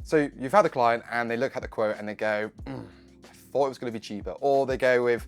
So you've had a client and they look at the quote and they go, I thought it was going to be cheaper. Or they go with,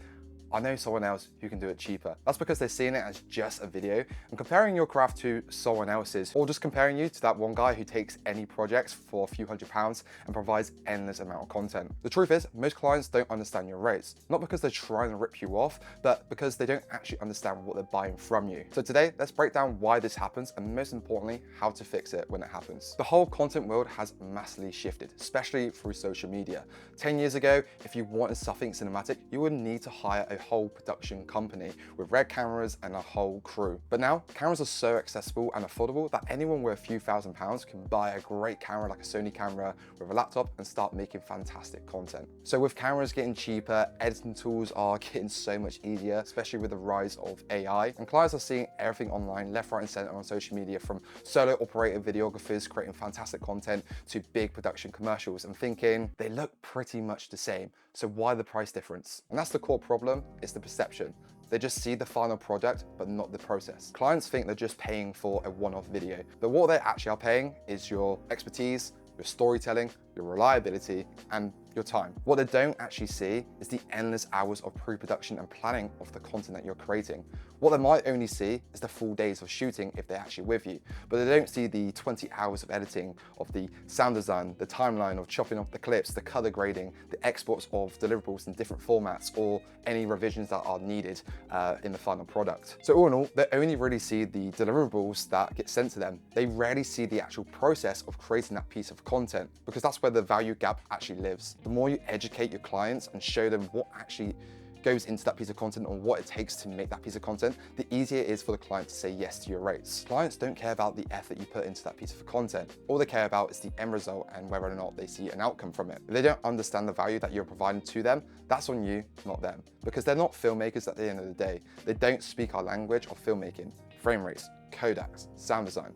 I know someone else who can do it cheaper. That's because they're seeing it as just a video and comparing your craft to someone else's, or just comparing you to that one guy who takes any projects for a few £100s and provides endless amount of content. The truth is, most clients don't understand your rates, not because they're trying to rip you off, but because they don't actually understand what they're buying from you. So today, let's break down why this happens and most importantly, how to fix it when it happens. The whole content world has massively shifted, especially through social media. 10 years ago, if you wanted something cinematic, you would need to hire a whole production company with red cameras and a whole crew. But now cameras are so accessible and affordable that anyone with a few £1,000s can buy a great camera like a Sony camera with a laptop and start making fantastic content. So with cameras getting cheaper, editing tools are getting so much easier, especially with the rise of AI, and clients are seeing everything online, left, right and center on social media, from solo operated videographers creating fantastic content to big production commercials, and thinking they look pretty much the same. So why the price difference? And that's the core problem. It's the perception. They just see the final product, but not the process. Clients think they're just paying for a one-off video, but what they actually are paying is your expertise, your storytelling, your reliability, and your time. What they don't actually see is the endless hours of pre-production and planning of the content that you're creating. What they might only see is the full days of shooting if they're actually with you, but they don't see the 20 hours of editing, of the sound design, the timeline of chopping off the clips, the color grading, the exports of deliverables in different formats, or any revisions that are needed in the final product. So all in all, they only really see the deliverables that get sent to them. They rarely see the actual process of creating that piece of content, because that's where the value gap actually lives. The more you educate your clients and show them what actually goes into that piece of content and what it takes to make that piece of content, the easier it is for the client to say yes to your rates. Clients don't care about the effort you put into that piece of content. All they care about is the end result and whether or not they see an outcome from it. If they don't understand the value that you're providing to them, that's on you, not them. Because they're not filmmakers at the end of the day. They don't speak our language of filmmaking, frame rates, codecs, sound design.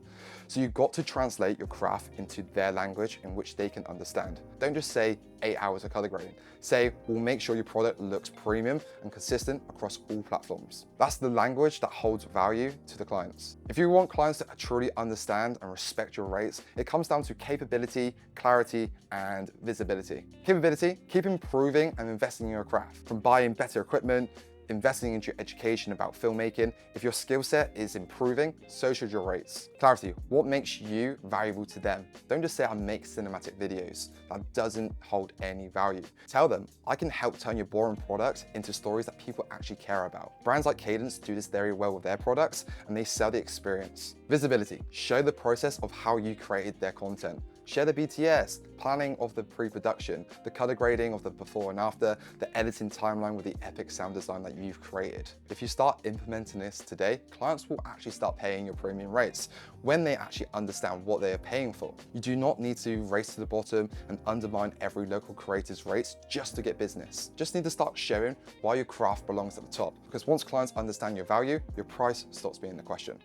So you've got to translate your craft into their language in which they can understand. Don't just say 8 hours of color grading. Say, we'll make sure your product looks premium and consistent across all platforms. That's the language that holds value to the clients. If you want clients to truly understand and respect your rates, it comes down to capability, clarity, and visibility. Capability, keep improving and investing in your craft. From buying better equipment, investing into your education about filmmaking. If your skill set is improving, so should your rates. Clarity, what makes you valuable to them? Don't just say I make cinematic videos. That doesn't hold any value. Tell them, I can help turn your boring products into stories that people actually care about. Brands like Cadence do this very well with their products, and they sell the experience. Visibility, show the process of how you created their content. Share the BTS, planning of the pre-production, the color grading of the before and after, the editing timeline with the epic sound design that you've created. If you start implementing this today, clients will actually start paying your premium rates when they actually understand what they are paying for. You do not need to race to the bottom and undermine every local creator's rates just to get business. Just need to start showing why your craft belongs at the top, because once clients understand your value, your price stops being the question.